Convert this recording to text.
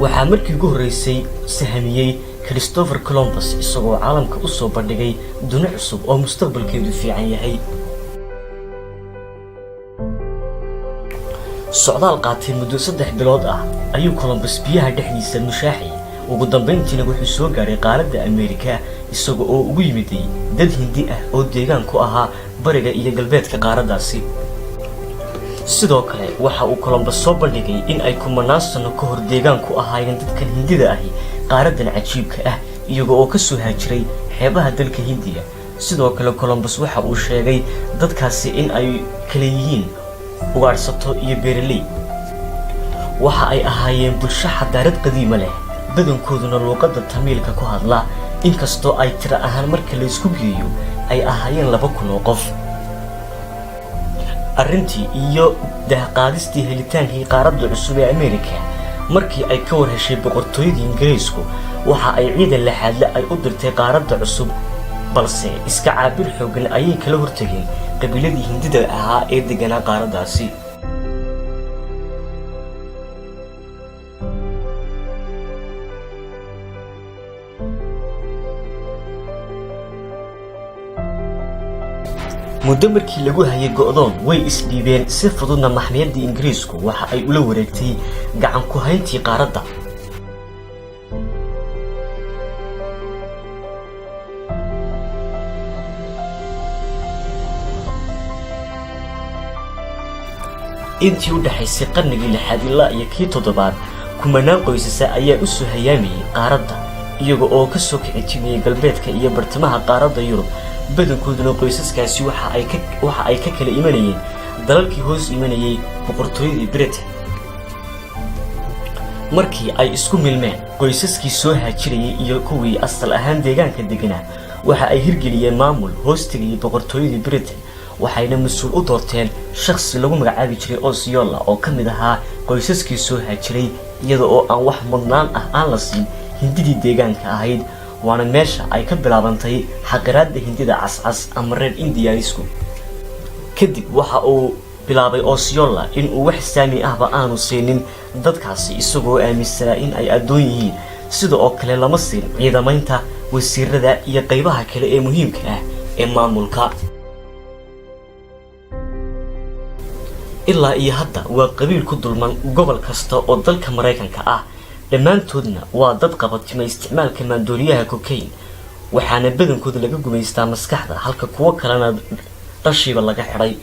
waxaa markii ugu horeysay sahamiyay Christopher Columbus isagoo caalamka u soo bandhigay duni cusub oo mustaqbalkeedu fiican yahay. socdaal qaatay muddo 3 bilood ah ayuu Columbus biyaha dhexdiisa mushaaxay ugu dambeyntiina wuxuu soo gaaray qaaradda Ameerika isagoo oo ugu yimiday dad Hindi ah oo deegaan ku ahaa bariga iyo galbeedka qaaraddaasi. sidoo kale waxa uu Columbus soo bandhigay in ay kumanaan sano ka hor deegaan ku ahaayeen dadkan Hindida ahi qaaraddan cajiibka ah iyagoo oo ka soo haajiray xeebaha dalka Hindiya. sidoo kale Columbus waxa uu sheegay dadkaasi in ay kala yihiin ugaarsato iyo beeraley. waxa ay ahaayeen bulsho xadaarad qadiima leh badankooduna luqadda Tamilka ku hadla inkastoo ay tiro ahaan marka la isku geeyo ay ahaayeen 2,000 oo qof. arrintii iyo dahqaadistii helitaankii qaaradda cusub ee Ameerika markii ay ka war heshay boqortooyadii Ingiriisku waxa ay ciidan laxaadle ay u dirtay qaaradda cusub balse iska caabir xooggan ayay kala hortageen qabiiladii Hindida ahaa ee deganaa qaaraddaasi. muddo markii lagu hayay go'doon way isdhiibeen si fududna maxmiyadda Ingiriisku waxa ay ula wareegtay gacan ku hayntii qaaradda. intii u dhaxaysay qarnigii 6 ilaa iyo kii 7 kumanaan qoysas ayaa u soo hayaamayay qaaradda iyaga oo ka soo kici timay galbeedka iyo bartamaha qaaradda Yurub. badankooduna qoysaskaasi waxa ay ka kala imanayeen dalalkii hoos imanayay boqortooyadii Britain. markii ay isku milmeen qoysaskii soo haajirayay iyo kuwii asal ahaan deegaanka deganaa waxa ay hirgeliyeen maamul hoostigii boqortooyadii Britain waxayna mas'uul u doorteen shakhsi lagu magacaabi jiray Osceola oo ka mid ahaa qoysaskii soo haajiray iyada oo aan wax mudnaan ah aan la siin Hindidii deegaanka ahayd. waana meesha ay ka bilaabantay xaqiraadda Hindida cascas ama reer Indianisku. kadib waxa uu bilaabay Osceola in uu wax saami ahba aanu siinin dadkaasi isagoo aaminsanaa in ay adoon yihiin. sidoo oo kale lama siin ciidamaynta wasiirada iyo qaybaha kale ee muhiimka ah ee maamulka. ilaa iyo hadda waa qabiil ku dulman gobol kasta oo dalka Mareykanka ah. dhammaantoodna waa dad qabatimay isticmaalka maandooriyaha cocaine waxaana badankooda laga gumaystaa maskaxda halka kuwa kalena dhashiiba laga xidhay.